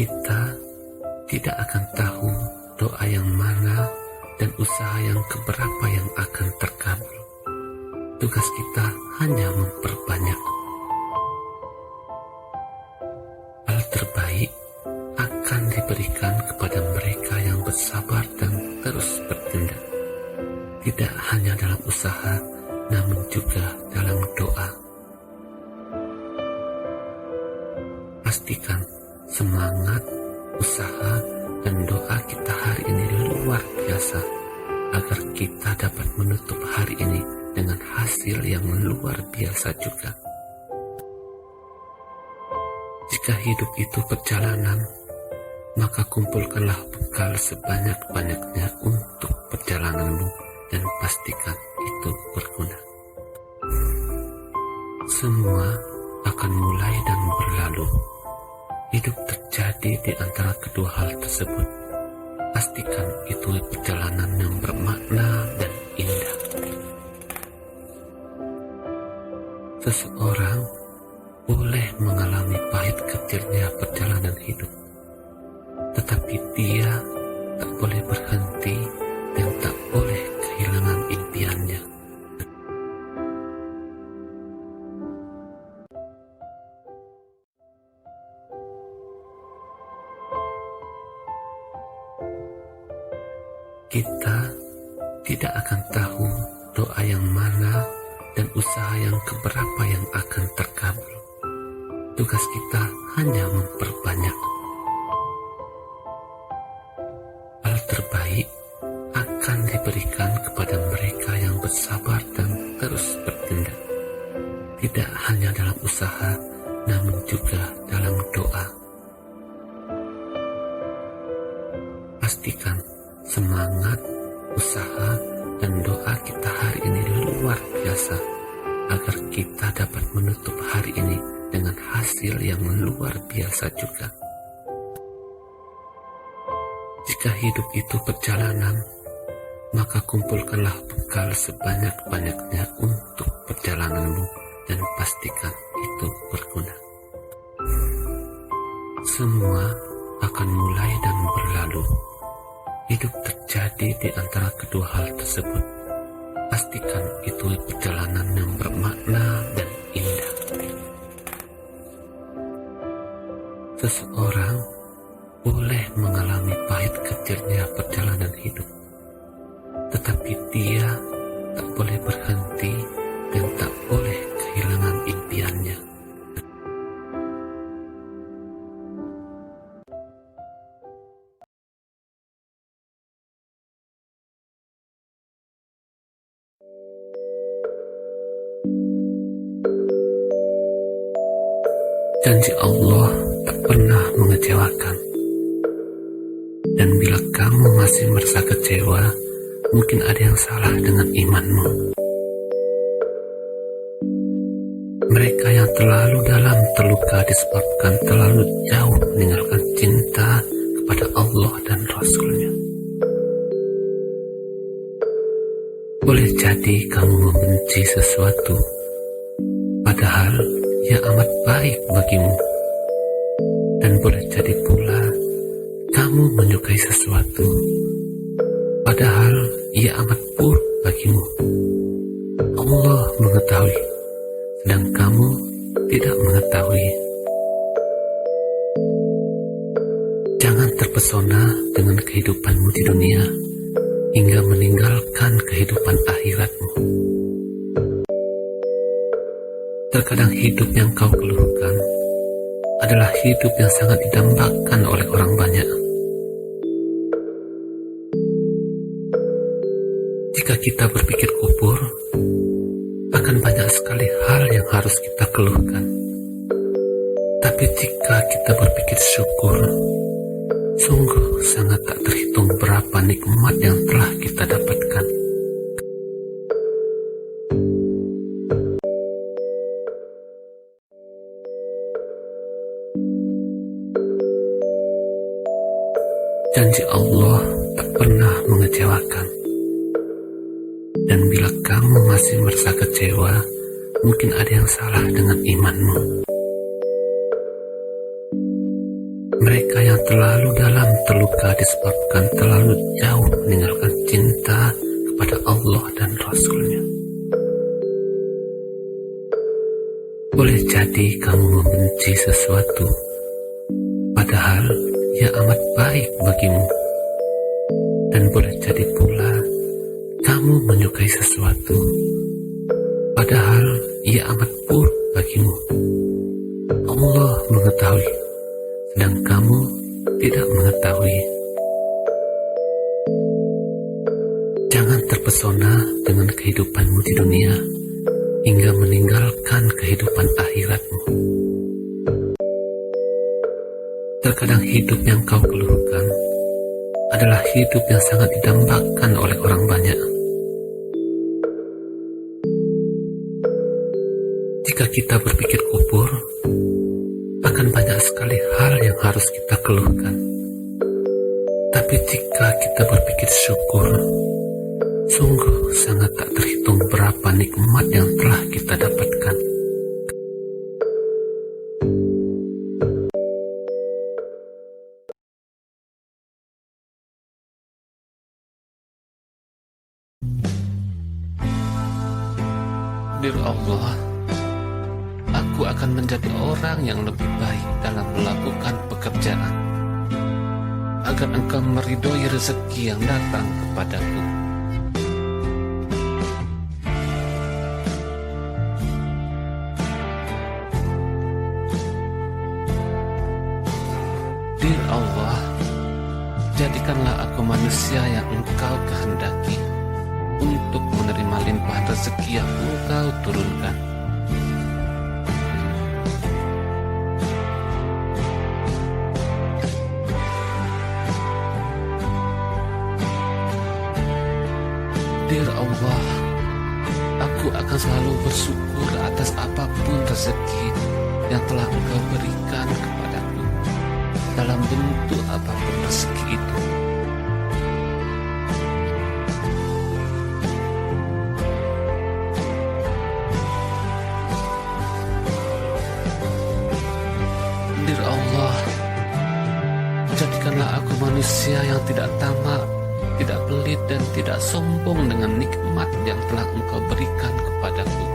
Kita tidak akan tahu doa yang mana dan usaha yang keberapa yang akan terkabul. Tugas kita hanya memperbanyak. Hal terbaik akan diberikan kepada mereka yang bersabar dan terus bertindak. Tidak hanya dalam usaha, namun juga dalam doa. Pastikan semangat, usaha, dan doa kita hari ini luar biasa agar kita dapat menutup hari ini dengan hasil yang luar biasa juga. Jika hidup itu perjalanan, maka kumpulkanlah bekal sebanyak-banyaknya untuk perjalananmu dan pastikan itu berguna. Semua akan mulai dan berlalu. Hidup terjadi di antara kedua hal tersebut. Pastikan itu perjalanan yang bermakna dan indah. Seseorang boleh mengalami pahit ketirnya perjalanan hidup, tetapi dia tak boleh berhenti dan tak boleh kehilangan impiannya. Kita tidak akan tahu doa yang mana dan usaha yang keberapa yang akan terkabul. Tugas kita hanya memperbanyak. Hal terbaik akan diberikan kepada mereka yang bersabar dan terus bertindak. Tidak hanya dalam usaha, namun juga dalam doa. Pastikan semangat, usaha, dan doa kita hari ini luar biasa agar kita dapat menutup hari ini dengan hasil yang luar biasa juga. Jika hidup itu perjalanan, maka kumpulkanlah bekal sebanyak-banyaknya untuk perjalananmu dan pastikan itu berguna. Semua akan mulai dan berlalu. Hidup terjadi di antara kedua hal tersebut. Pastikan itu perjalanan yang bermakna dan indah. Seseorang boleh mengalami pahit ketirnya perjalanan hidup, tetapi dia tak boleh berhenti dan tak boleh kehilangan impiannya. Janji Allah tak pernah mengecewakan. Dan bila kamu masih merasa kecewa, mungkin ada yang salah dengan imanmu. Mereka yang terlalu dalam terluka disebabkan terlalu jauh meninggalkan cinta kepada Allah dan Rasul-Nya. Boleh jadi kamu membenci sesuatu, padahal ia amat baik bagimu. Dan boleh jadi pula kamu menyukai sesuatu, padahal ia amat buruk bagimu. Allah mengetahui, sedang kamu tidak mengetahui. Jangan terpesona dengan kehidupanmu di dunia hingga meninggalkan kehidupan akhiratmu. Terkadang hidup yang kau keluhkan adalah hidup yang sangat didambakan oleh orang banyak. Jika kita berpikir kubur, akan banyak sekali hal yang harus kita keluhkan. Tapi jika kita berpikir syukur, sungguh sangat tak terhitung berapa nikmat yang telah kita dapatkan. Janji Allah tak pernah mengecewakan. Dan bila kamu masih merasa kecewa, mungkin ada yang salah dengan imanmu. Mereka yang terlalu dalam terluka disebabkan terlalu jauh meninggalkan cinta kepada Allah dan Rasul-Nya. Boleh jadi kamu membenci sesuatu, padahal ia amat baik bagimu. Dan boleh jadi pula kamu menyukai sesuatu, padahal ia amat buruk bagimu. Allah mengetahui, sedang kamu tidak mengetahui. Jangan terpesona dengan kehidupanmu di dunia hingga meninggalkan kehidupan akhiratmu. Terkadang hidup yang kau keluhkan adalah hidup yang sangat didambakan oleh orang banyak. Jika kita berpikir kubur, akan banyak sekali hal yang harus kita keluhkan. Tapi jika kita berpikir syukur, sungguh sangat tak terhitung berapa nikmat yang telah kita dapatkan. Dir Allah, aku akan menjadi orang yang lebih baik dalam melakukan pekerjaan, agar Engkau meridhoi rezeki yang datang kepadaku. Dir Allah, jadikanlah aku manusia yang Engkau kehendaki untuk menerima limpahan rezeki yang Engkau turunkan. Dir Allah, aku akan selalu bersyukur atas apapun rezeki yang telah Engkau berikan kepadaku, dalam bentuk apapun rezeki itu. Dir Allah, jadikanlah aku manusia yang tidak tamak, tidak pelit dan tidak sombong dengan nikmat yang telah Engkau berikan kepadaku.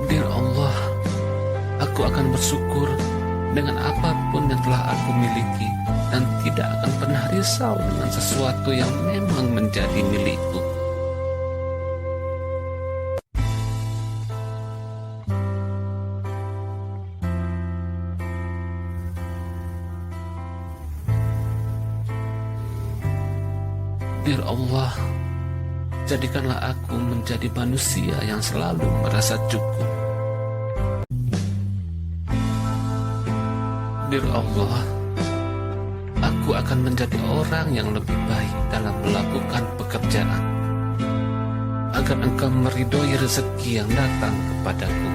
Dir Allah, aku akan bersyukur dengan apapun yang telah aku miliki dan tidak akan pernah risau dengan sesuatu yang memang menjadi milikku. Dir Allah, jadikanlah aku menjadi manusia yang selalu merasa cukup. Dir Allah, aku akan menjadi orang yang lebih baik dalam melakukan pekerjaan, agar Engkau meridhoi rezeki yang datang kepadaku.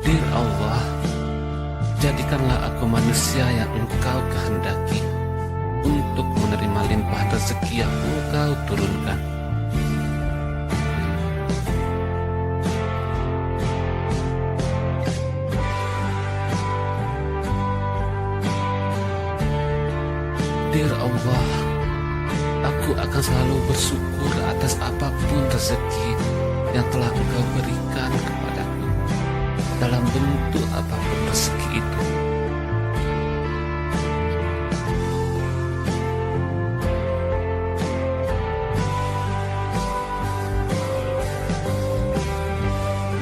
Dir Allah, jadikanlah aku manusia yang Engkau kehendaki untuk menerima limpahan rezeki yang Engkau turunkan. Dir Allah, aku akan selalu bersyukur atas apapun rezeki yang telah Engkau berikan kepadaku, dalam bentuk apapun rezeki itu.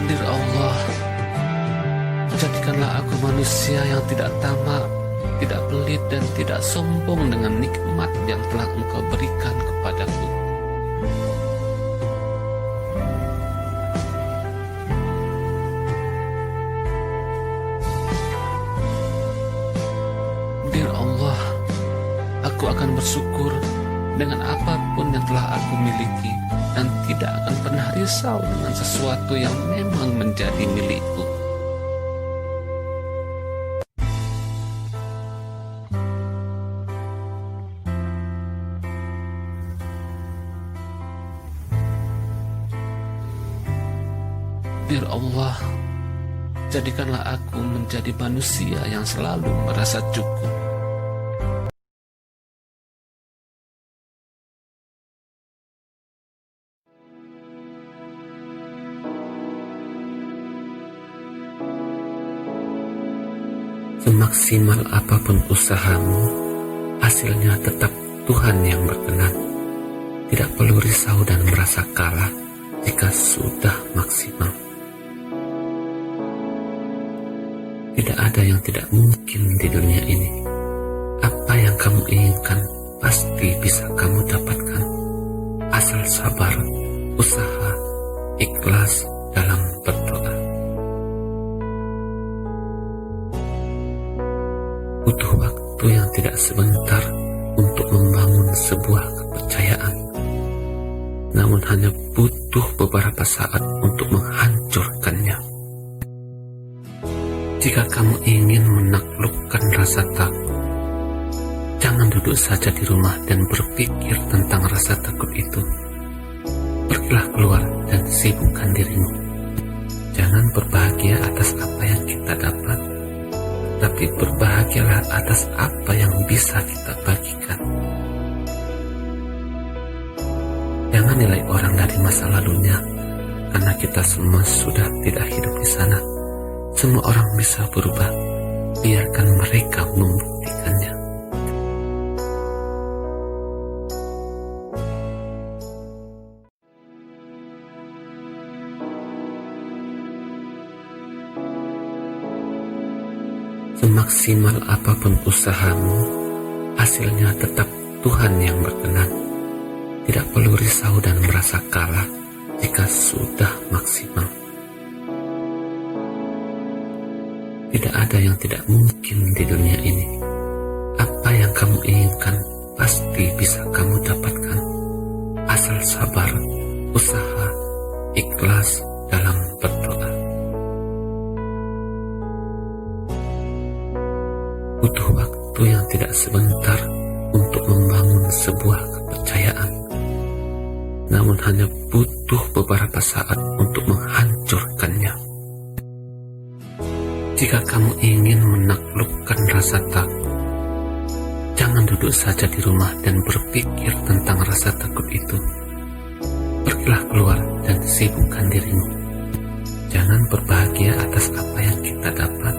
Dir Allah, jadikanlah aku manusia yang tidak tamak, tidak pelit dan tidak sombong dengan nikmat yang telah Engkau berikan kepadaku. Dir Allah, aku akan bersyukur dengan apapun yang telah aku miliki dan tidak akan pernah risau dengan sesuatu yang memang menjadi milikku. Takdir Allah, jadikanlah aku menjadi manusia yang selalu merasa cukup. Semaksimal apapun usahamu, hasilnya tetap Tuhan yang berkenan. Tidak perlu risau dan merasa kalah jika sudah maksimal. Tidak ada yang tidak mungkin di dunia ini. Apa yang kamu inginkan pasti bisa kamu dapatkan, asal sabar, usaha, ikhlas dalam berdoa. Butuh waktu yang tidak sebentar untuk membangun sebuah kepercayaan, namun hanya butuh beberapa saat untuk menghancurkannya. Jika kamu ingin menaklukkan rasa takut, jangan duduk saja di rumah dan berpikir tentang rasa takut itu. Pergilah keluar dan sibukkan dirimu. Jangan berbahagia atas apa yang kita dapat, tapi berbahagialah atas apa yang bisa kita bagikan. Jangan nilai orang dari masa lalunya, karena kita semua sudah tidak hidup di sana. Semua orang bisa berubah, biarkan mereka membuktikannya. Semaksimal apapun usahamu, hasilnya tetap Tuhan yang berkenan. Tidak perlu risau dan merasa kalah jika sudah maksimal. Tidak ada yang tidak mungkin di dunia ini. Apa yang kamu inginkan pasti bisa kamu dapatkan, asal sabar, usaha, ikhlas dalam berdoa. Butuh waktu yang tidak sebentar untuk membangun sebuah kepercayaan, namun hanya butuh beberapa saat untuk menghancurkannya. Jika kamu ingin menaklukkan rasa takut, jangan duduk saja di rumah dan berpikir tentang rasa takut itu. Pergilah keluar dan sibukkan dirimu. Jangan berbahagia atas apa yang kita dapat,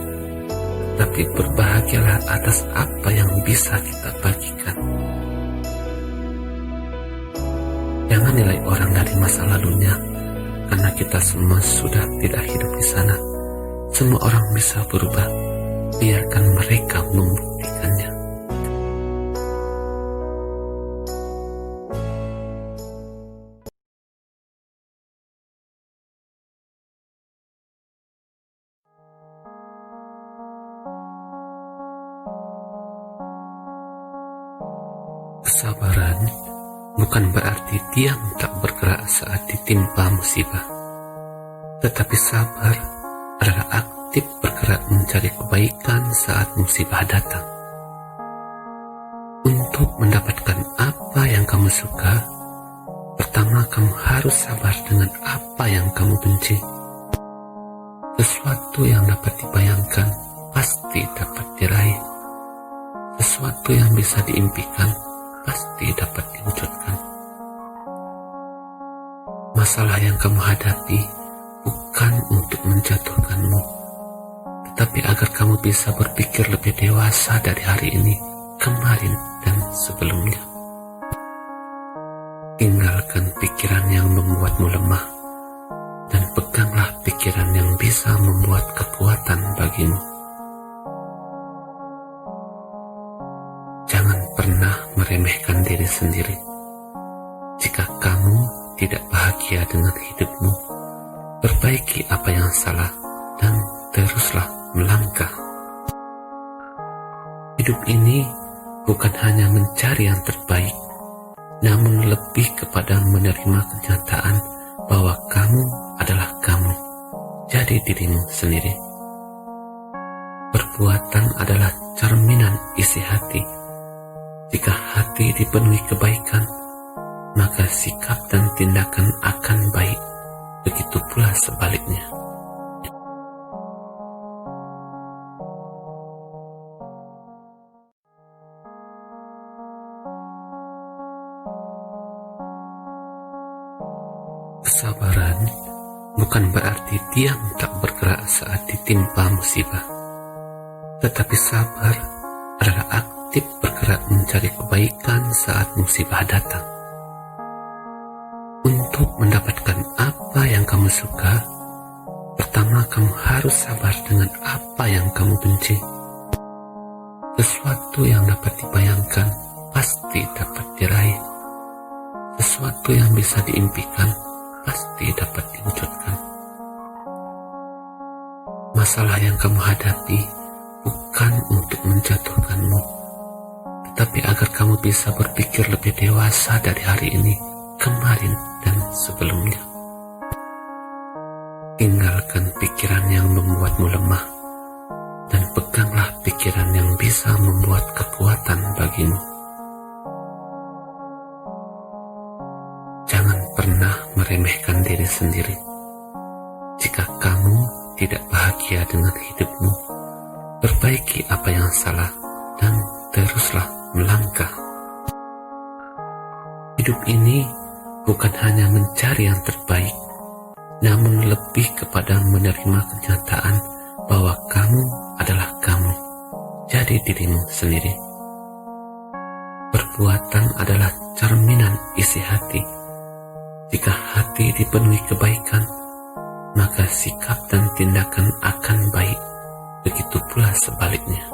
tapi berbahagialah atas apa yang bisa kita bagikan. Jangan nilai orang dari masa lalunya, karena kita semua sudah tidak hidup di sana. Semua orang bisa berubah, biarkan mereka membuktikannya. Kesabaran bukan berarti diam tak bergerak saat ditimpa musibah, tetapi sabar adalah aktif bergerak mencari kebaikan saat musibah datang. Untuk mendapatkan apa yang kamu suka, pertama kamu harus sabar dengan apa yang kamu benci. Sesuatu yang dapat dibayangkan pasti dapat diraih. Sesuatu yang bisa diimpikan pasti dapat diwujudkan. Masalah yang kamu hadapi bukan untuk menjatuhkanmu, tetapi agar kamu bisa berpikir lebih dewasa dari hari ini, kemarin, dan sebelumnya. Tinggalkan pikiran yang membuatmu lemah, dan peganglah pikiran yang bisa membuat kekuatan bagimu. Jangan pernah meremehkan diri sendiri. Jika kamu tidak bahagia dengan hidupmu, perbaiki apa yang salah dan teruslah melangkah. Hidup ini bukan hanya mencari yang terbaik, namun lebih kepada menerima kenyataan bahwa kamu adalah kamu, jadi dirimu sendiri. Perbuatan adalah cerminan isi hati. Jika hati dipenuhi kebaikan, maka sikap dan tindakan akan baik. Begitu pula sebaliknya. Kesabaran bukan berarti diam tak bergerak saat ditimpa musibah, tetapi sabar adalah aktif bergerak mencari kebaikan saat musibah datang. Untuk mendapatkan apa yang kamu suka, pertama kamu harus sabar dengan apa yang kamu benci. Sesuatu yang dapat dibayangkan pasti dapat diraih. Sesuatu yang bisa diimpikan pasti dapat diwujudkan. Masalah yang kamu hadapi bukan untuk menjatuhkanmu, tetapi agar kamu bisa berpikir lebih dewasa dari hari ini, kemarin, dan sebelumnya. Tinggalkan pikiran yang membuatmu lemah, dan peganglah pikiran yang bisa membuat kekuatan bagimu. Jangan pernah meremehkan diri sendiri. Jika kamu tidak bahagia dengan hidupmu, perbaiki apa yang salah dan teruslah melangkah. Hidup ini bukan hanya mencari yang terbaik, namun lebih kepada menerima kenyataan bahwa kamu adalah kamu, jadi dirimu sendiri. Perbuatan adalah cerminan isi hati. Jika hati dipenuhi kebaikan, maka sikap dan tindakan akan baik. Begitu pula sebaliknya.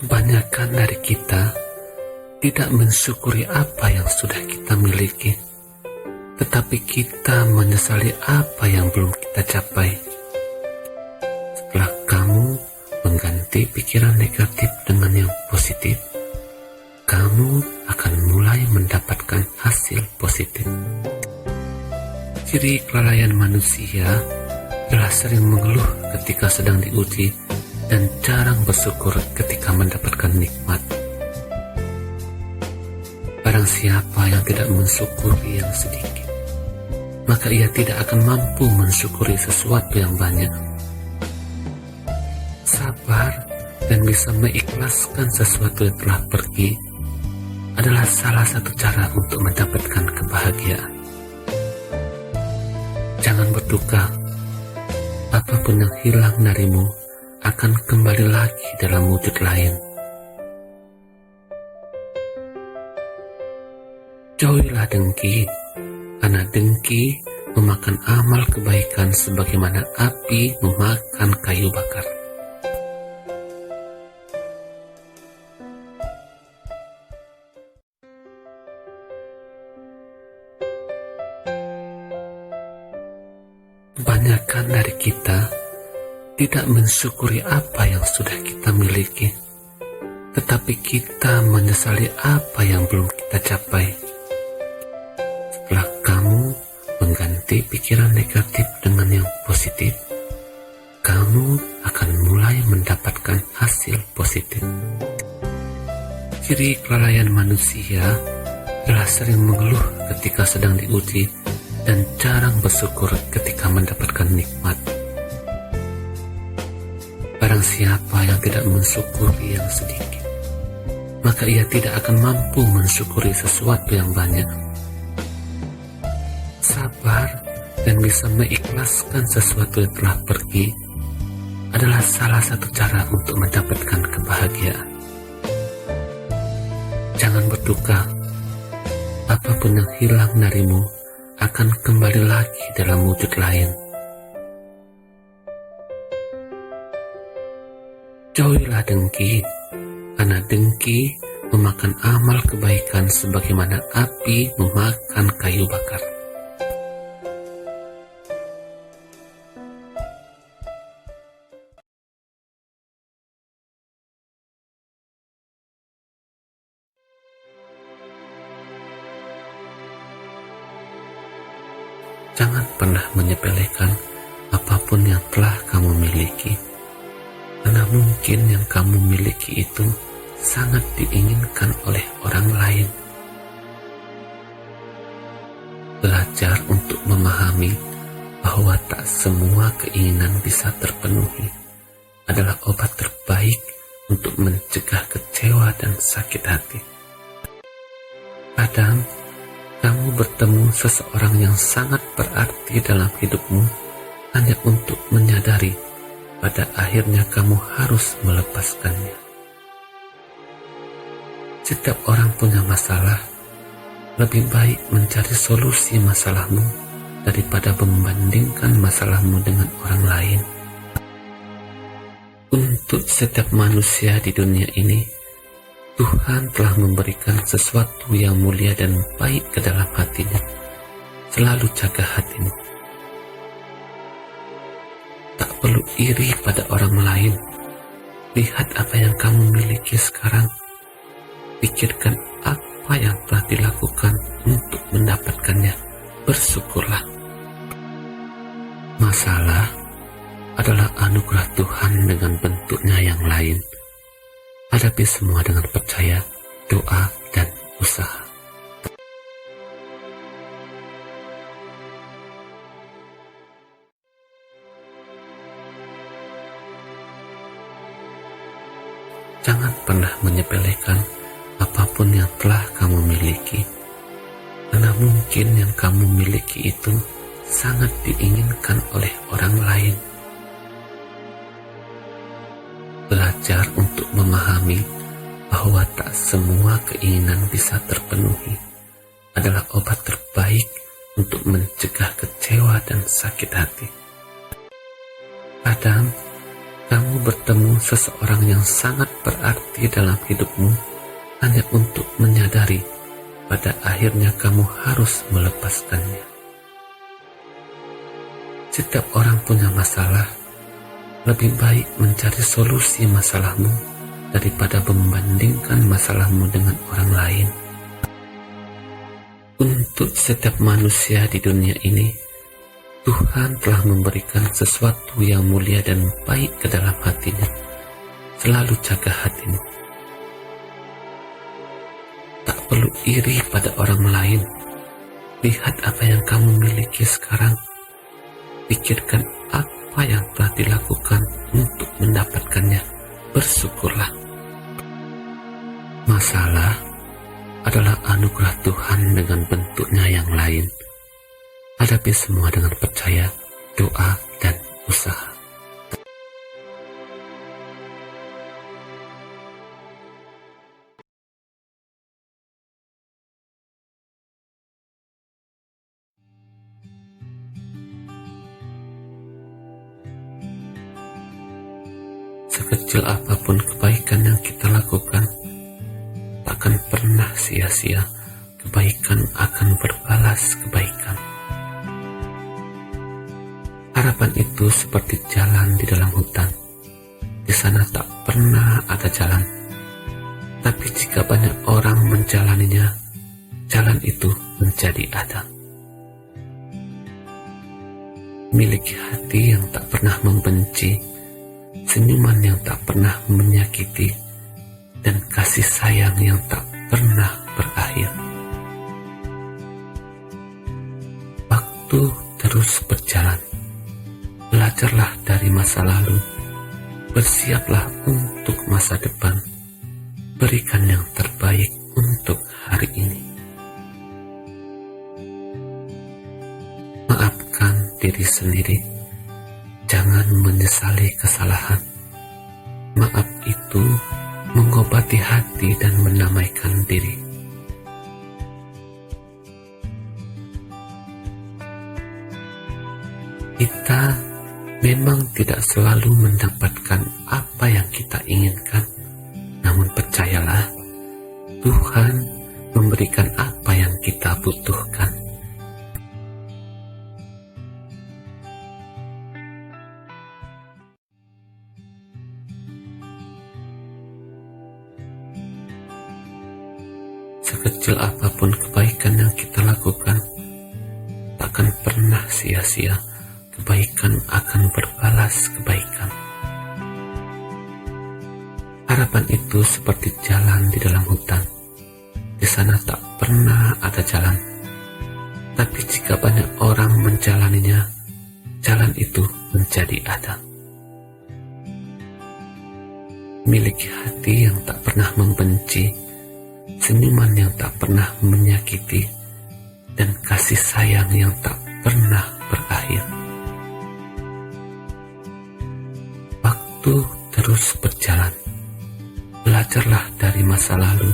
Kebanyakan dari kita tidak mensyukuri apa yang sudah kita miliki, tetapi kita menyesali apa yang belum kita capai. Setelah kamu mengganti pikiran negatif dengan yang positif, kamu akan mulai mendapatkan hasil positif. Ciri kelalaian manusia adalah sering mengeluh ketika sedang diuji dan jarang bersyukur ketika mendapatkan nikmat. Barang siapa yang tidak mensyukuri yang sedikit, maka ia tidak akan mampu mensyukuri sesuatu yang banyak. Sabar dan bisa mengikhlaskan sesuatu yang telah pergi adalah salah satu cara untuk mendapatkan kebahagiaan. Jangan berduka, apapun yang hilang darimu akan kembali lagi dalam wujud lain. Jauhilah dengki, karena dengki memakan amal kebaikan sebagaimana api memakan kayu bakar. Kebanyakan dari kita tidak mensyukuri apa yang sudah kita miliki, tetapi kita menyesali apa yang belum kita capai. Setelah kamu mengganti pikiran negatif dengan yang positif, kamu akan mulai mendapatkan hasil positif. Ciri kelalaian manusia adalah sering mengeluh ketika sedang diuji dan jarang bersyukur ketika mendapatkan nikmat. Barang siapa yang tidak mensyukuri yang sedikit, maka ia tidak akan mampu mensyukuri sesuatu yang banyak. Sabar dan bisa mengikhlaskan sesuatu yang telah pergi adalah salah satu cara untuk mendapatkan kebahagiaan. Jangan berduka, apapun yang hilang darimu akan kembali lagi dalam wujud lain. Jauhilah dengki, karena dengki memakan amal kebaikan sebagaimana api memakan kayu bakar. Jangan pernah menyepelekan apapun yang telah kamu miliki, karena mungkin yang kamu miliki itu sangat diinginkan oleh orang lain. Belajar untuk memahami bahwa tak semua keinginan bisa terpenuhi adalah obat terbaik untuk mencegah kecewa dan sakit hati. Kadang, kamu bertemu seseorang yang sangat berarti dalam hidupmu hanya untuk menyadari pada akhirnya kamu harus melepaskannya. Setiap orang punya masalah. Lebih baik mencari solusi masalahmu daripada membandingkan masalahmu dengan orang lain. Untuk setiap manusia di dunia ini, Tuhan telah memberikan sesuatu yang mulia dan baik ke dalam hatinya. Selalu jaga hatimu. Tak perlu iri pada orang lain. Lihat apa yang kamu miliki sekarang. Pikirkan apa yang telah dilakukan untuk mendapatkannya. Bersyukurlah. Masalah adalah anugerah Tuhan dengan bentuknya yang lain. Hadapi semua dengan percaya, doa, dan usaha. Jangan pernah menyepelekan apapun yang telah kamu miliki, karena mungkin yang kamu miliki itu sangat diinginkan oleh orang lain. Belajar untuk memahami bahwa tak semua keinginan bisa terpenuhi adalah obat terbaik untuk mencegah kecewa dan sakit hati. Kadang, kamu bertemu seseorang yang sangat berarti dalam hidupmu hanya untuk menyadari pada akhirnya kamu harus melepaskannya. Setiap orang punya masalah. Lebih baik mencari solusi masalahmu daripada membandingkan masalahmu dengan orang lain. Untuk setiap manusia di dunia ini, Tuhan telah memberikan sesuatu yang mulia dan baik ke dalam hatinya. Selalu jaga hatimu. Tak perlu iri pada orang lain. Lihat apa yang kamu miliki sekarang. Pikirkan apa yang telah dilakukan untuk mendapatkannya. Bersyukurlah. Masalah adalah anugerah Tuhan dengan bentuknya yang lain. Hadapi semua dengan percaya, doa, dan usaha. Sekecil apapun kebaikan yang kita lakukan, takkan pernah sia-sia. Kebaikan akan berbalas kebaikan. Harapan itu seperti jalan di dalam hutan. Di sana tak pernah ada jalan. Tapi jika banyak orang menjalaninya, jalan itu menjadi ada. Miliki hati yang tak pernah membenci, senyuman yang tak pernah menyakiti, dan kasih sayang yang tak pernah berakhir. Waktu terus berjalan. Belajarlah dari masa lalu. Bersiaplah untuk masa depan. Berikan yang terbaik untuk hari ini. Maafkan diri sendiri. Jangan menyesali kesalahan. Maaf itu mengobati hati dan mendamaikan diri. Kita memang tidak selalu mendapatkan apa yang kita inginkan. Namun percayalah, Tuhan memberikan apa yang kita butuhkan. Sekecil apapun kebaikan yang kita lakukan, takkan pernah sia-sia. Kebaikan akan berbalas kebaikan. Harapan itu seperti jalan di dalam hutan. Di sana tak pernah ada jalan. Tapi jika banyak orang menjalaninya, jalan itu menjadi ada. Miliki hati yang tak pernah membenci, senyuman yang tak pernah menyakiti, dan kasih sayang yang tak pernah berakhir. Waktu terus berjalan. Belajarlah dari masa lalu.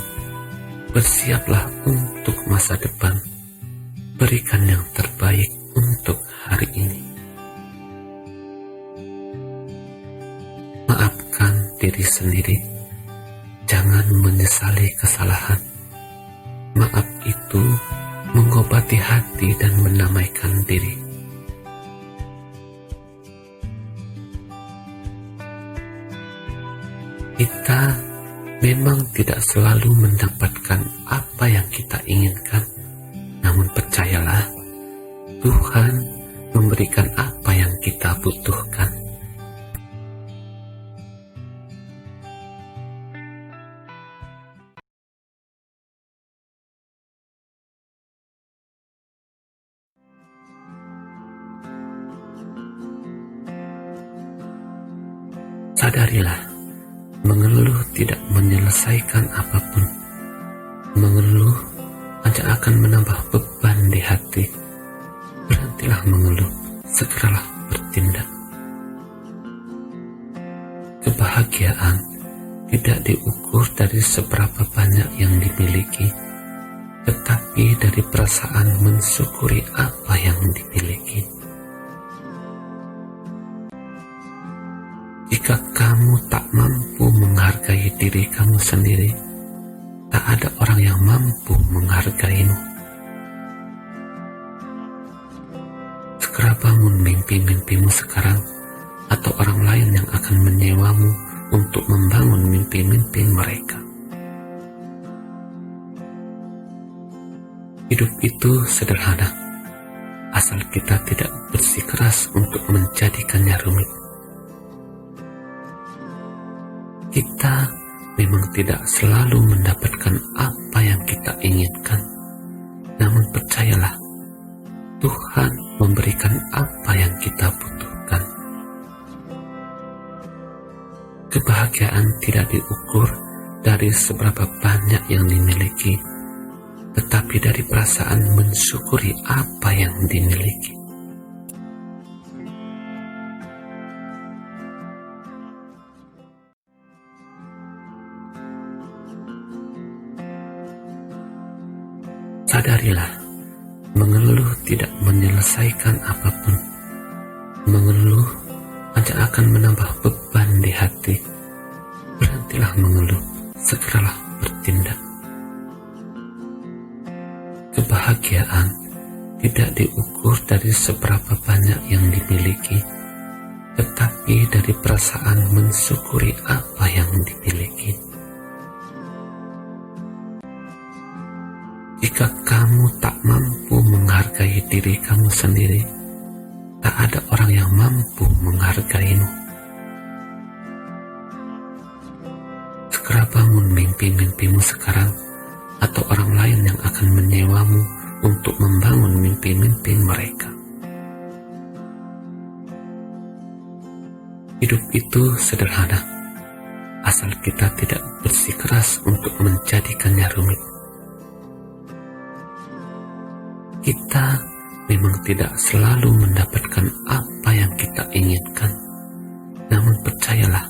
Bersiaplah untuk masa depan. Berikan yang terbaik untuk hari ini. Maafkan diri sendiri. Jangan menyesali kesalahan. Maaf itu mengobati hati dan mendamaikan diri. Kita memang tidak selalu mendapatkan apa yang kita inginkan, namun percayalah, Tuhan memberikan apa yang kita butuhkan. Sadarilah, mengeluh tidak menyelesaikan apapun. Mengeluh hanya akan menambah beban di hati. Berhentilah mengeluh, segeralah bertindak. Kebahagiaan tidak diukur dari seberapa banyak yang dimiliki, tetapi dari perasaan mensyukuri apa yang dimiliki. Jika kamu tak mampu menghargai diri kamu sendiri, tak ada orang yang mampu menghargaimu. Segera bangun mimpi-mimpimu sekarang, atau orang lain yang akan menyewamu untuk membangun mimpi-mimpi mereka. Hidup itu sederhana, asal kita tidak bersikeras untuk menjadikannya rumit. Kita memang tidak selalu mendapatkan apa yang kita inginkan, namun percayalah, Tuhan memberikan apa yang kita butuhkan. Kebahagiaan tidak diukur dari seberapa banyak yang dimiliki, tetapi dari perasaan mensyukuri apa yang dimiliki. Sadarilah, mengeluh tidak menyelesaikan apapun. Mengeluh hanya akan menambah beban di hati. Berhentilah mengeluh, segeralah bertindak. Kebahagiaan tidak diukur dari seberapa banyak yang dimiliki, tetapi dari perasaan mensyukuri apa yang dimiliki. Jika kamu tak mampu menghargai diri kamu sendiri, tak ada orang yang mampu menghargaimu. Segera bangun mimpi-mimpimu sekarang, atau orang lain yang akan menyewamu untuk membangun mimpi-mimpi mereka. Hidup itu sederhana, asal kita tidak bersikeras untuk menjadikannya rumit. Kita memang tidak selalu mendapatkan apa yang kita inginkan, namun percayalah,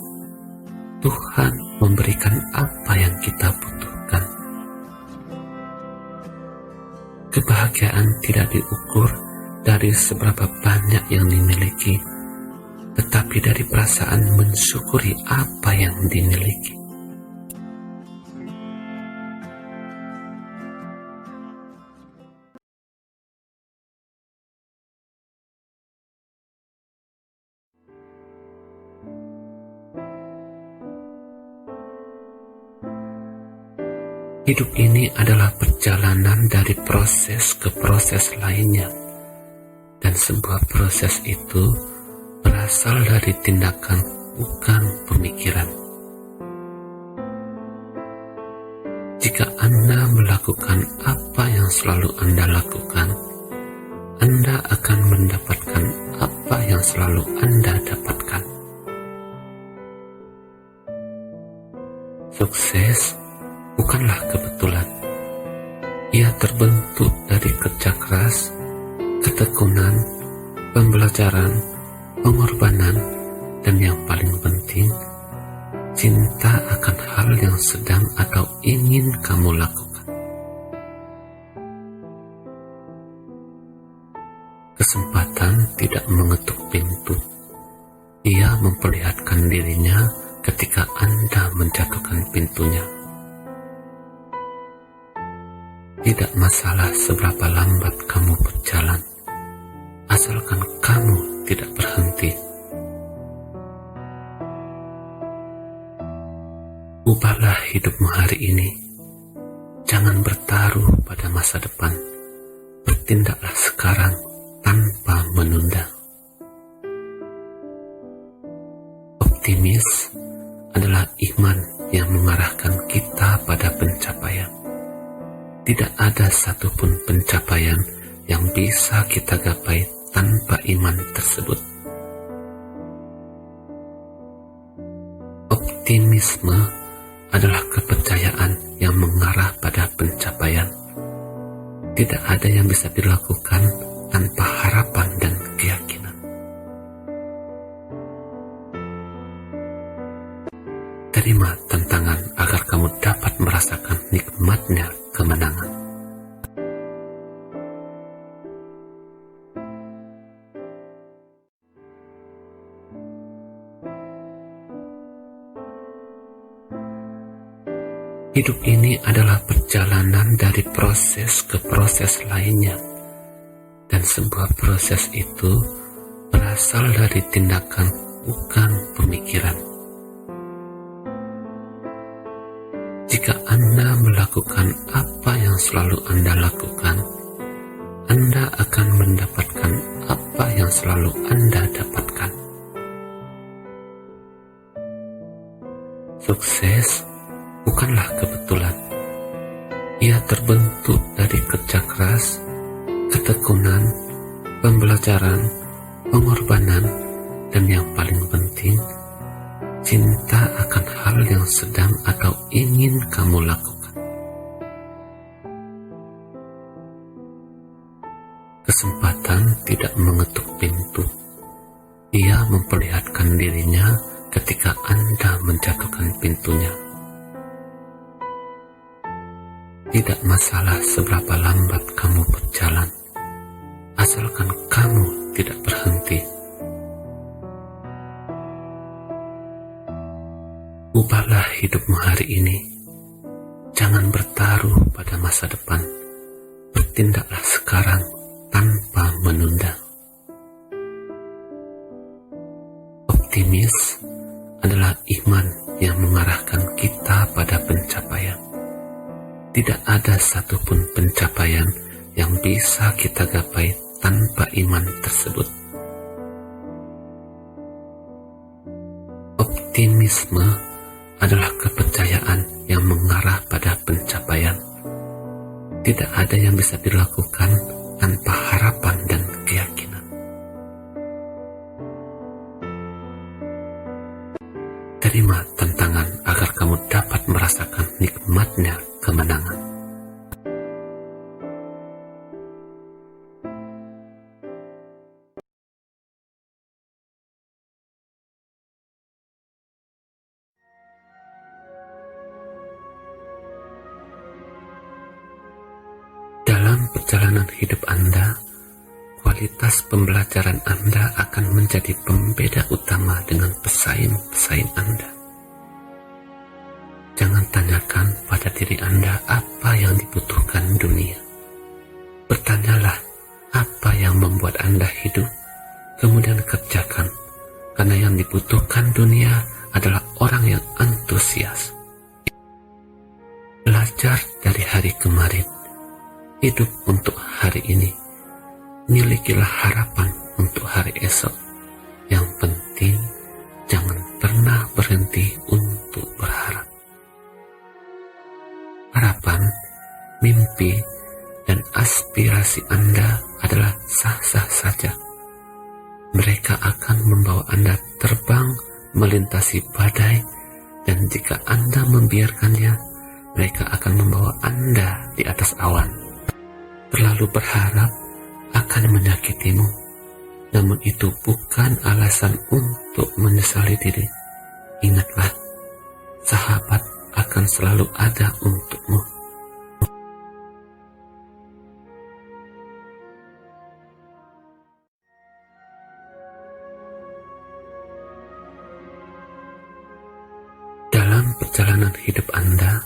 Tuhan memberikan apa yang kita butuhkan. Kebahagiaan tidak diukur dari seberapa banyak yang dimiliki, tetapi dari perasaan mensyukuri apa yang dimiliki. Hidup ini adalah perjalanan dari proses ke proses lainnya, dan sebuah proses itu berasal dari tindakan, bukan pemikiran. Jika Anda melakukan apa yang selalu Anda lakukan, Anda selalu Anda dapatkan. Sukses bukanlah kebetulan. Ia terbentuk dari kerja keras, ketekunan, pembelajaran, pengorbanan, dan yang paling penting, cinta akan hal yang sedang atau ingin kamu lakukan. Kesempatan tidak mengetuk pintu. Ia memperlihatkan dirinya ketika Anda menjatuhkan pintunya. Tidak masalah seberapa lambat kamu berjalan, asalkan kamu tidak berhenti. Ubahlah hidupmu hari ini. Jangan bertaruh pada masa depan. Bertindaklah sekarang tanpa menunda. Optimis adalah iman yang mengarahkan kita pada pencapaian. Tidak ada satupun pencapaian yang bisa kita gapai tanpa iman tersebut. Optimisme adalah kepercayaan yang mengarah pada pencapaian. Tidak ada yang bisa dilakukan tanpa harapan dan keyakinan. Terima tantangan agar kamu dapat merasakan nikmatnya kemenangan. Hidup ini adalah perjalanan dari proses ke proses lainnya, dan sebuah proses itu berasal dari tindakan, bukan pemikiran. Jika Anda melakukan apa yang selalu Anda lakukan, Anda akan mendapatkan apa yang selalu Anda dapatkan. Sukses bukanlah kebetulan. Ia terbentuk dari kerja keras, ketekunan, pembelajaran, pengorbanan, dan yang paling penting, cinta akan hal yang sedang atau ingin kamu lakukan. Kesempatan tidak mengetuk pintu. Ia memperlihatkan dirinya ketika Anda menjatuhkan pintunya. Tidak masalah seberapa lambat kamu berjalan, asalkan kamu tidak berhenti. Ubahlah hidupmu hari ini. Jangan bertaruh pada masa depan. Bertindaklah sekarang tanpa menunda. Optimis adalah iman yang mengarahkan kita pada pencapaian. Tidak ada satupun pencapaian yang bisa kita gapai tanpa iman tersebut. Optimisme adalah kepercayaan yang mengarah pada pencapaian. Tidak ada yang bisa dilakukan tanpa harapan dan keyakinan. Terima tantangan agar kamu dapat merasakan nikmatnya kemenangan. Dalam perjalanan hidup Anda, kualitas pembelajaran Anda akan menjadi pembeda utama dengan pesaing-pesaing Anda. Jangan tanyakan pada diri Anda apa yang dibutuhkan dunia. Bertanyalah apa yang membuat Anda hidup, kemudian kerjakan, karena yang dibutuhkan dunia adalah orang yang antusias. Belajar dari hari kemarin, hidup untuk hari ini, milikilah harapan untuk hari esok. Yang penting, jangan pernah berhenti untuk berharap. Harapan, mimpi, dan aspirasi Anda adalah sah-sah saja. Mereka akan membawa Anda terbang melintasi badai, dan jika Anda membiarkannya, mereka akan membawa Anda di atas awan. Terlalu berharap akan menyakitimu, namun itu bukan alasan untuk menyesali diri. Ingatlah, sahabat akan selalu ada untukmu. Dalam perjalanan hidup Anda,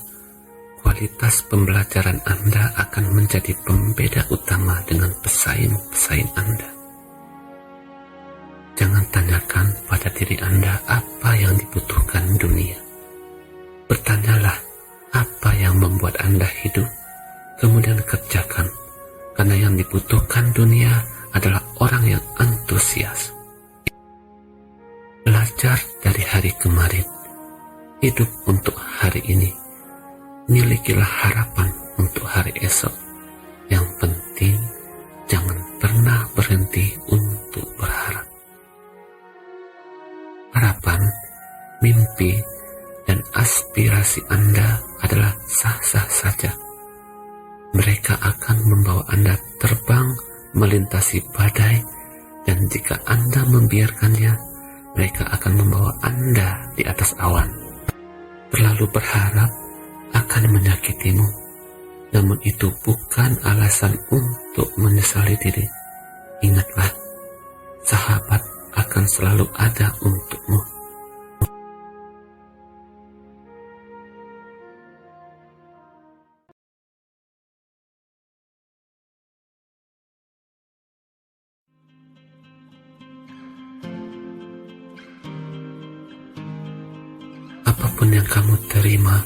kualitas pembelajaran Anda akan menjadi pembeda utama dengan pesaing-pesaing Anda. Jangan tanyakan pada diri Anda apa yang dibutuhkan dunia. Bertanyalah apa yang membuat Anda hidup, kemudian kerjakan, karena yang dibutuhkan dunia adalah orang yang antusias. Belajar dari hari kemarin, hidup untuk hari ini. Milikilah harapan untuk hari esok. Yang penting, jangan pernah berhenti untuk berharap. Harapan, mimpi, dan aspirasi Anda adalah sah-sah saja. Mereka akan membawa Anda terbang melintasi badai, dan jika Anda membiarkannya, mereka akan membawa Anda di atas awan. Terlalu berharap akan menyakitimu, namun itu bukan alasan untuk menyesali diri. Ingatlah, sahabat akan selalu ada untukmu. Apapun yang kamu terima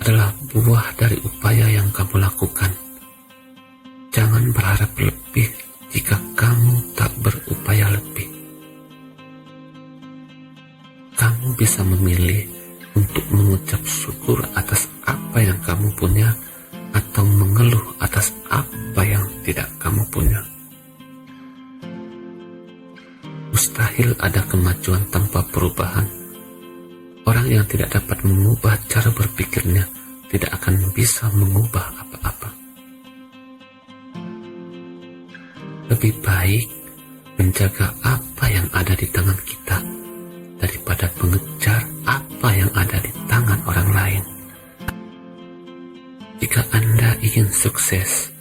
adalah buah dari upaya yang kamu lakukan. Jangan berharap lebih jika kamu tak berupaya lebih. Kamu bisa memilih untuk mengucap syukur atas apa yang kamu punya, atau mengeluh atas apa yang tidak kamu punya. Mustahil ada kemajuan tanpa perubahan. Orang yang tidak dapat mengubah cara berpikirnya tidak akan bisa mengubah apa-apa. Lebih baik menjaga apa yang ada di tangan kita daripada mengejar apa yang ada di tangan orang lain. Jika Anda ingin sukses,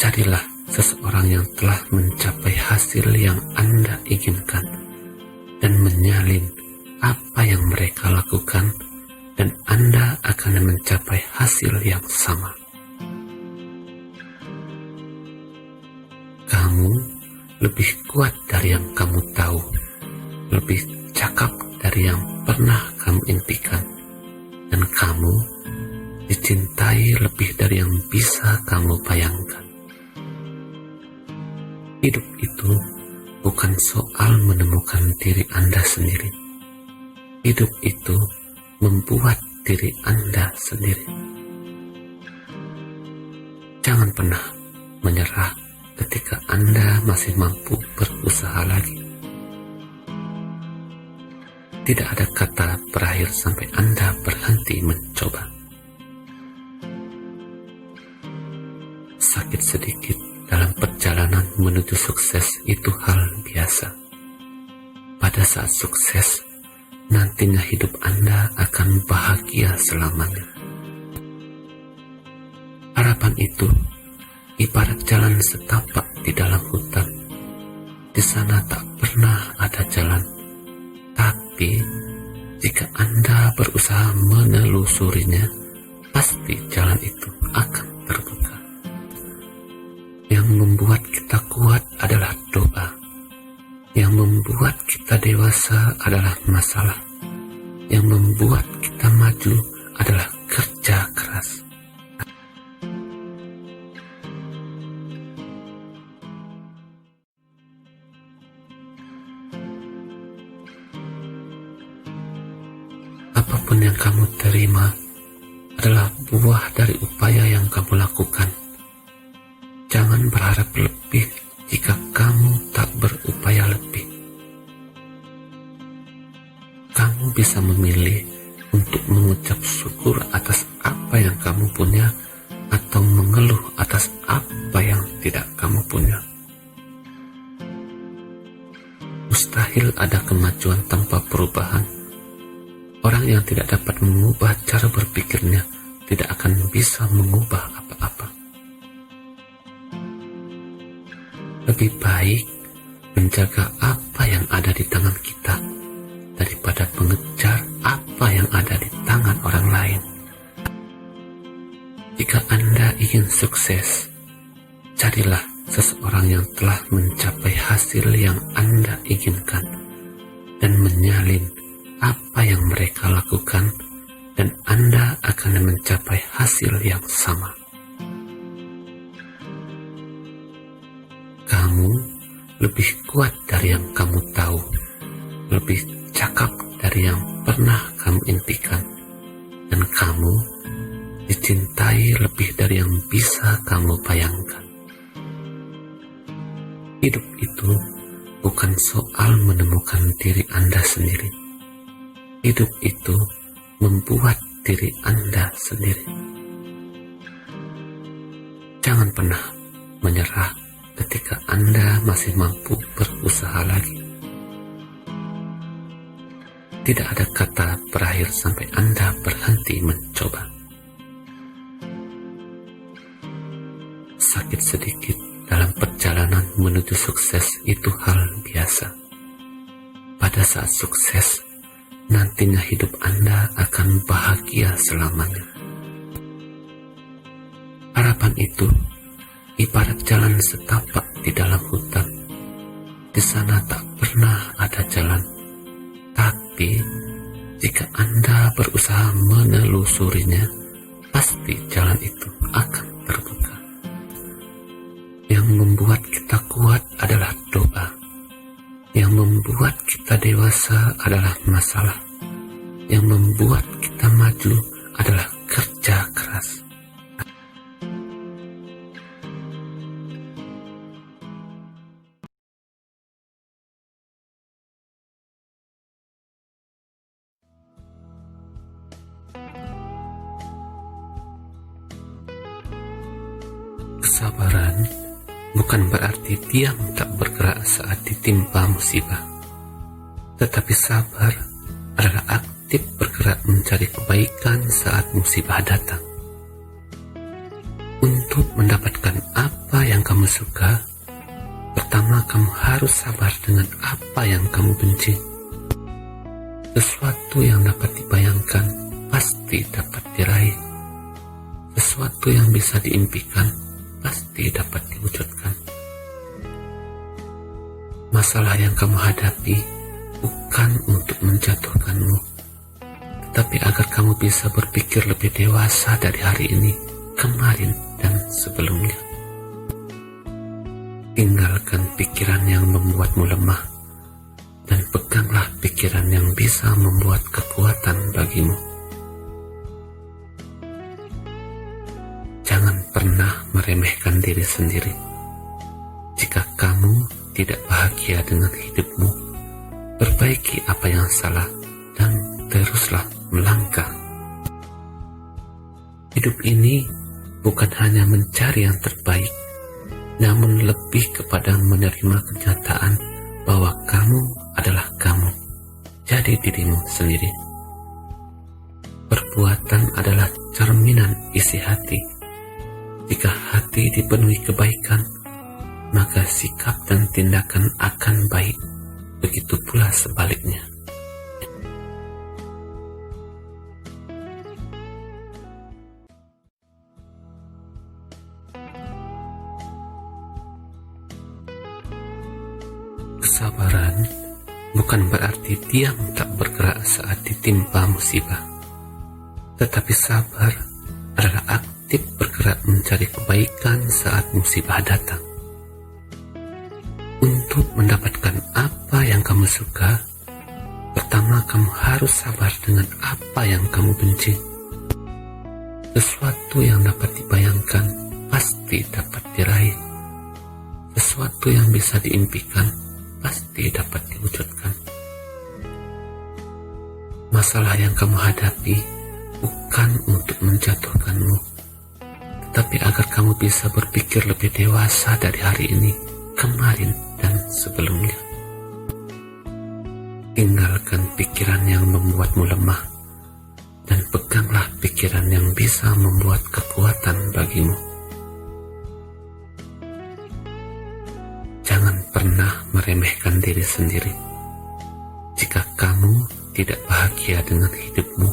carilah seseorang yang telah mencapai hasil yang Anda inginkan dan menyalin apa yang mereka lakukan, dan Anda akan mencapai hasil yang sama. Kamu lebih kuat dari yang kamu tahu, lebih cakap dari yang pernah kamu impikan, dan kamu dicintai lebih dari yang bisa kamu bayangkan. Hidup itu bukan soal menemukan diri Anda sendiri. Hidup itu membuat diri Anda sendiri. Jangan pernah menyerah ketika Anda masih mampu berusaha lagi. Tidak ada kata berakhir sampai Anda berhenti mencoba. Sakit sedikit dalam perjalanan menuju sukses itu hal biasa. Pada saat sukses, nantinya hidup Anda akan bahagia selamanya. Harapan itu ibarat jalan setapak di dalam hutan. Di sana tak pernah ada jalan, tapi jika Anda berusaha menelusurinya, pasti jalan itu akan terbuka. Yang membuat kita kuat adalah doa. Yang membuat kita dewasa adalah masalah. Yang membuat kita maju adalah kerja keras. Apapun yang kamu terima adalah buah dari upaya yang kamu lakukan. Jangan berharap lebih jika kamu tak berupaya lebih. mustahil ada kemajuan tanpa perubahan. Orang yang tidak dapat mengubah cara berpikirnya tidak akan bisa mengubah apa-apa. Lebih baik menjaga apa yang ada di tangan kita daripada mengejar apa yang ada di tangan orang lain. Jika Anda ingin sukses, carilah seseorang yang telah mencapai hasil yang Anda inginkan dan menyalin apa yang mereka lakukan, dan Anda akan mencapai hasil yang sama. Kamu lebih kuat dari yang kamu tahu, lebih cakap dari yang pernah kamu impikan, dan kamu dicintai lebih dari yang bisa kamu bayangkan. Hidup itu bukan soal menemukan diri Anda sendiri. Hidup itu membuat diri Anda sendiri. Jangan pernah menyerah ketika Anda masih mampu berusaha lagi. Tidak ada kata berakhir sampai Anda berhenti mencoba. Sakit sedikit dalam perjalanan menuju sukses itu hal biasa. Pada saat sukses, nantinya hidup Anda akan bahagia selamanya. Harapan itu ibarat jalan setapak di dalam hutan. Di sana tak pernah ada jalan, tapi jika Anda berusaha menelusurinya, pasti jalan itu akan terbuka. Yang membuat kita kuat adalah doa. Yang membuat kita dewasa adalah masalah. Yang membuat kita maju adalah kerja keras. Kesabaran bukan berarti diam tak bergerak saat ditimpa musibah, tetapi sabar adalah aktif bergerak mencari kebaikan saat musibah datang. Untuk mendapatkan apa yang kamu suka, pertama kamu harus sabar dengan apa yang kamu benci. Sesuatu yang dapat dibayangkan pasti dapat diraih. Sesuatu yang bisa diimpikan pasti dapat diwujudkan. Masalah yang kamu hadapi bukan untuk menjatuhkanmu, tetapi agar kamu bisa berpikir lebih dewasa dari hari ini, kemarin, dan sebelumnya. Tinggalkan pikiran yang membuatmu lemah, dan peganglah pikiran yang bisa membuat kekuatan bagimu. Jangan pernah meremehkan diri sendiri. Jika kamu tidak bahagia dengan hidupmu, perbaiki apa yang salah dan teruslah melangkah. Hidup ini bukan hanya mencari yang terbaik, namun lebih kepada menerima kenyataan bahwa kamu adalah kamu, jadi dirimu sendiri. Perbuatan adalah cerminan isi hati. Jika hati dipenuhi kebaikan, maka sikap dan tindakan akan baik. Begitu pula sebaliknya. Kesabaran bukan berarti diam tak bergerak saat ditimpa musibah, tetapi sabar adalah aktif bergerak mencari kebaikan saat musibah datang. Untuk mendapatkan apa yang kamu suka, pertama kamu harus sabar dengan apa yang kamu benci. Sesuatu yang dapat dibayangkan pasti dapat diraih. Sesuatu yang bisa diimpikan pasti dapat diwujudkan. Masalah yang kamu hadapi bukan untuk menjatuhkanmu, tetapi agar kamu bisa berpikir lebih dewasa dari hari ini, kemarin, dan sebelumnya. Tinggalkan pikiran yang membuatmu lemah dan peganglah pikiran yang bisa membuat kekuatan bagimu. Jangan pernah meremehkan diri sendiri. Jika kamu tidak bahagia dengan hidupmu,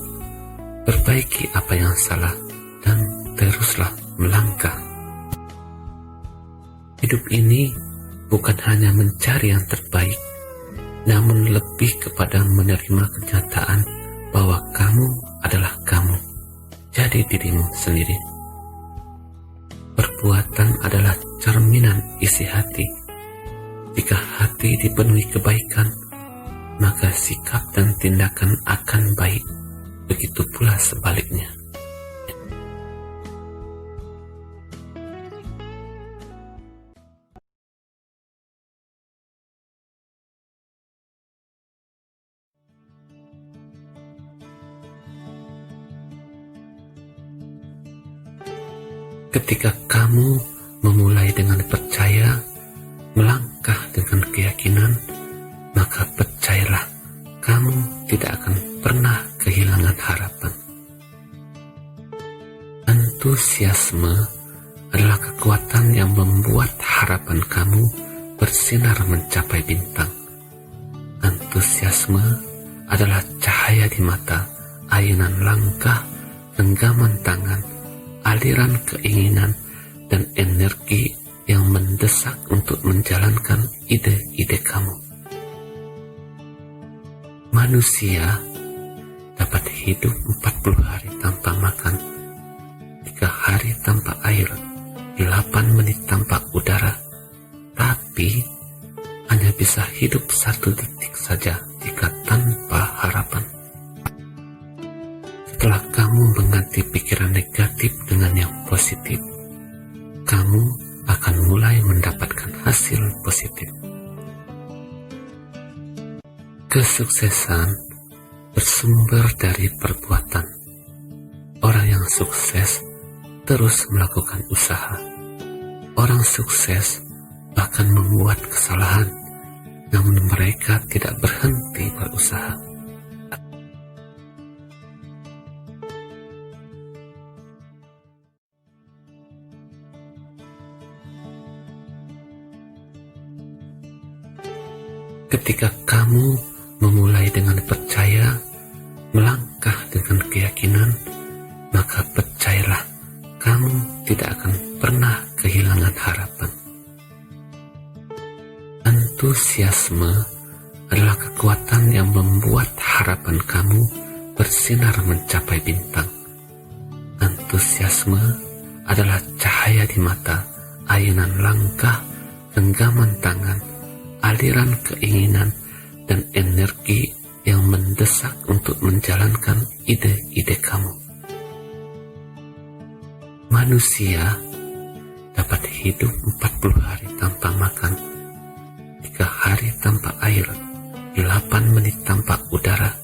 perbaiki apa yang salah dan teruslah melangkah. Hidup ini bukan hanya mencari yang terbaik, namun lebih kepada menerima kenyataan bahwa kamu adalah kamu. Jadi dirimu sendiri. Perbuatan adalah cerminan isi hati. Jika hati dipenuhi kebaikan, maka sikap dan tindakan akan baik. Begitu pula sebaliknya. Ketika kamu memulai dengan percaya, melangkah dengan keyakinan, maka percayalah, kamu tidak akan pernah kehilangan harapan. Antusiasme adalah kekuatan yang membuat harapan kamu bersinar mencapai bintang. Antusiasme adalah cahaya di mata, ayunan langkah, genggaman tangan, aliran keinginan, dan energi yang mendesak untuk menjalankan ide-ide kamu. Manusia dapat hidup 40 hari tanpa makan, 3 hari tanpa air, 8 menit tanpa udara, tapi hanya bisa hidup 1 detik saja jika tanpa harapan. Setelah kamu mengganti pikiran negatif dengan yang positif, kamu akan mulai mendapatkan hasil positif. Kesuksesan bersumber dari perbuatan. Orang yang sukses terus melakukan usaha. Orang sukses bahkan membuat kesalahan, namun mereka tidak berhenti berusaha. Ketika kamu memulai dengan percaya, melangkah dengan keyakinan, maka percayalah, kamu tidak akan pernah kehilangan harapan. Antusiasme adalah kekuatan yang membuat harapan kamu bersinar mencapai bintang. Antusiasme adalah cahaya di mata, ayunan langkah, genggaman tangan, aliran keinginan, dan energi yang mendesak untuk menjalankan ide-ide kamu. Manusia dapat hidup 40 hari tanpa makan, 3 hari tanpa air, 8 menit tanpa udara,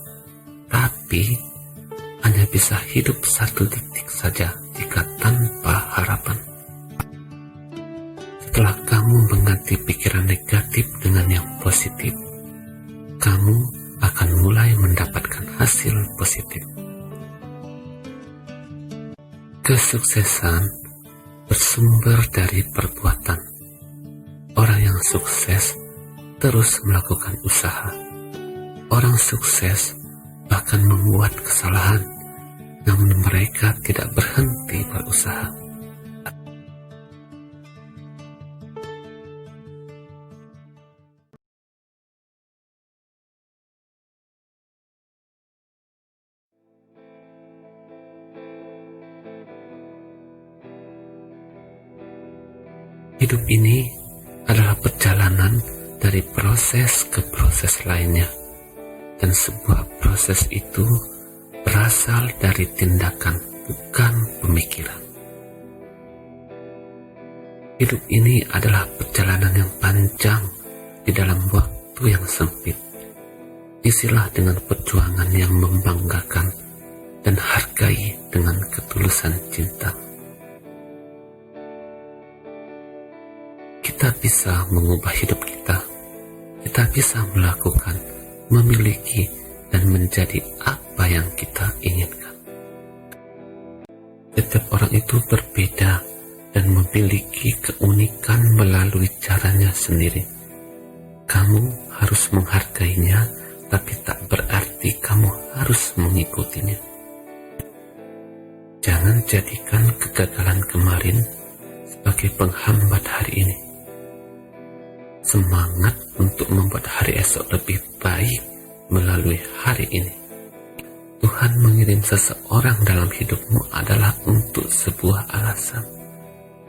tapi hanya bisa hidup 1 detik saja jika tanpa harapan. Setelah kamu mengganti pikiran negatif dengan yang positif, kamu akan mulai mendapatkan hasil positif. Kesuksesan bersumber dari perbuatan. Orang yang sukses terus melakukan usaha. Orang sukses bahkan membuat kesalahan, namun mereka tidak berhenti berusaha. Hidup ini adalah perjalanan dari proses ke proses lainnya, dan sebuah proses itu berasal dari tindakan, bukan pemikiran. Hidup ini adalah perjalanan yang panjang di dalam waktu yang sempit. Isilah dengan perjuangan yang membanggakan dan hargai dengan ketulusan cinta. Kita bisa mengubah hidup kita. Kita bisa melakukan memiliki, dan menjadi apa yang kita inginkan. Setiap orang itu berbeda dan memiliki keunikan melalui caranya sendiri. Kamu harus menghargainya, tapi tak berarti kamu harus mengikutinya. Jangan jadikan kegagalan kemarin sebagai penghambat hari ini. Semangat untuk membuat hari esok lebih baik melalui hari ini. Tuhan mengirim seseorang dalam hidupmu adalah untuk sebuah alasan,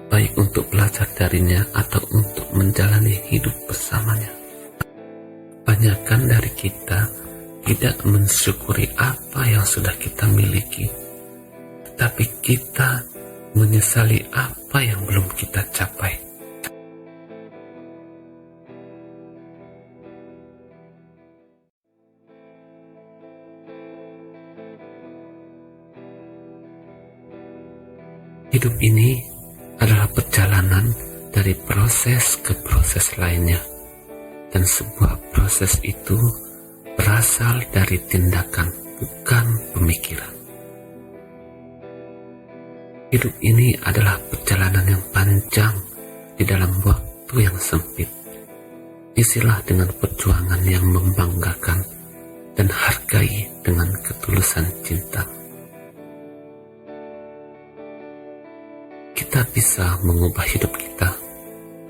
baik untuk belajar darinya atau untuk menjalani hidup bersamanya. Kebanyakan dari kita tidak mensyukuri apa yang sudah kita miliki, tetapi kita menyesali apa yang belum kita capai. Hidup ini adalah perjalanan dari proses ke proses lainnya, dan sebuah proses itu berasal dari tindakan, bukan pemikiran. Hidup ini adalah perjalanan yang panjang di dalam waktu yang sempit. Isilah dengan perjuangan yang membanggakan dan hargai dengan ketulusan cinta. Kita bisa mengubah hidup kita.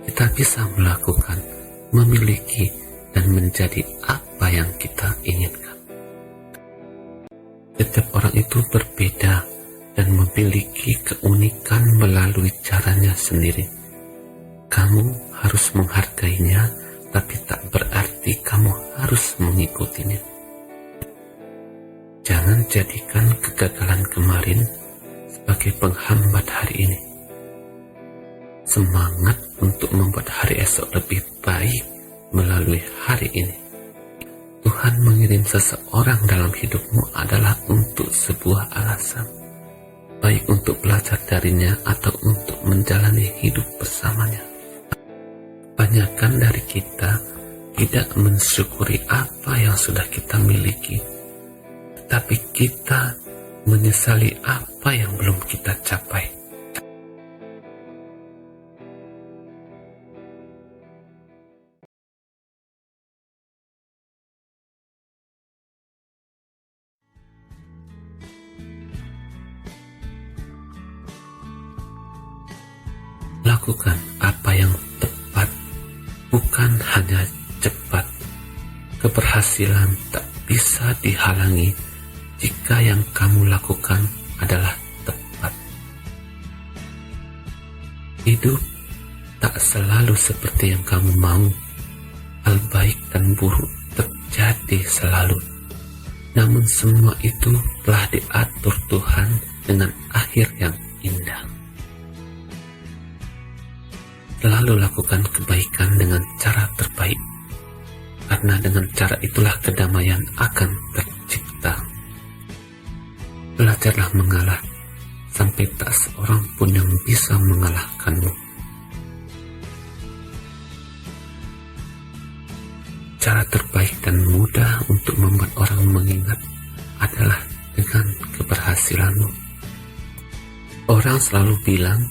Kita bisa melakukan, memiliki, dan menjadi apa yang kita inginkan. Setiap orang itu berbeda dan memiliki keunikan melalui caranya sendiri. Kamu harus menghargainya, tapi tak berarti kamu harus mengikutinya. Jangan jadikan kegagalan kemarin sebagai penghambat hari ini. Semangat untuk membuat hari esok lebih baik melalui hari ini. Tuhan mengirim seseorang dalam hidupmu adalah untuk sebuah alasan, baik untuk belajar darinya atau untuk menjalani hidup bersamanya. Kebanyakan dari kita tidak mensyukuri apa yang sudah kita miliki, tetapi kita menyesali apa yang belum kita capai. Lakukan apa yang tepat, bukan hanya cepat. Keberhasilan tak bisa dihalangi jika yang kamu lakukan adalah tepat. Hidup tak selalu seperti yang kamu mau. Hal baik dan buruk terjadi selalu. Namun semua itu telah diatur Tuhan dengan akhir yang indah. Selalu lakukan kebaikan dengan cara terbaik, karena dengan cara itulah kedamaian akan tercipta. Belajarlah mengalah, sampai tak seorang pun yang bisa mengalahkanmu. Cara terbaik dan mudah untuk membuat orang mengingat adalah dengan keberhasilanmu. Orang selalu bilang,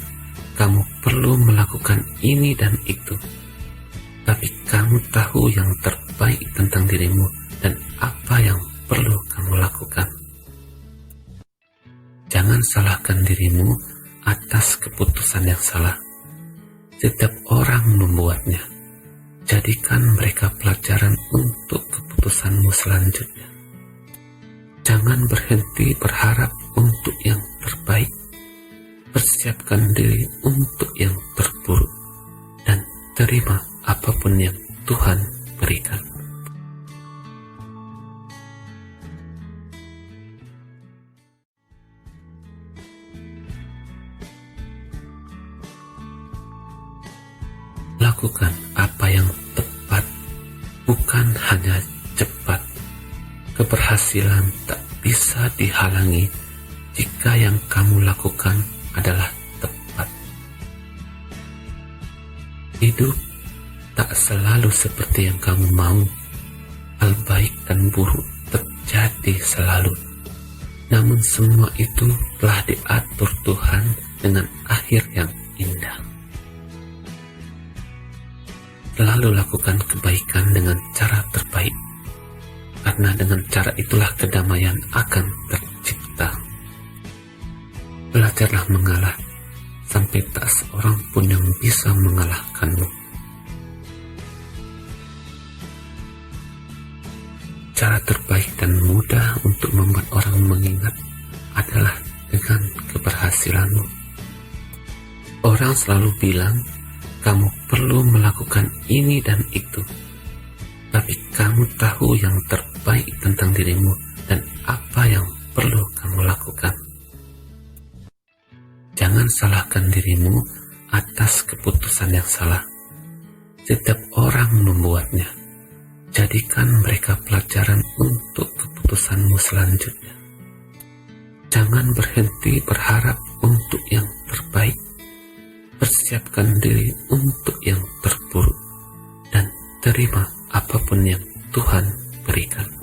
kamu perlu melakukan ini dan itu, tapi kamu tahu yang terbaik tentang dirimu dan apa yang perlu kamu lakukan. Jangan salahkan dirimu atas keputusan yang salah. Setiap orang membuatnya. Jadikan mereka pelajaran untuk keputusanmu selanjutnya. Jangan berhenti berharap untuk yang terbaik. Persiapkan diri untuk yang terburuk dan terima apapun yang Tuhan berikan. Lakukan apa yang tepat, bukan hanya cepat. Keberhasilan tak bisa dihalangi jika yang kamu lakukan adalah tepat. Hidup tak selalu seperti yang kamu mau. hal baik dan buruk terjadi selalu. Namun semua itu telah diatur Tuhan dengan akhir yang indah. Selalu lakukan kebaikan dengan cara terbaik, karena dengan cara itulah kedamaian akan tercipta. Belajarlah mengalah, sampai tak seorang pun yang bisa mengalahkanmu. Cara terbaik dan mudah untuk membuat orang mengingat adalah dengan keberhasilanmu. Orang selalu bilang, kamu perlu melakukan ini dan itu, tapi kamu tahu yang terbaik tentang dirimu dan apa yang perlu kamu lakukan. Jangan salahkan dirimu atas keputusan yang salah. Setiap orang membuatnya. Jadikan mereka pelajaran untuk keputusanmu selanjutnya. Jangan berhenti berharap untuk yang terbaik. Persiapkan diri untuk yang terburuk dan terima apapun yang Tuhan berikan.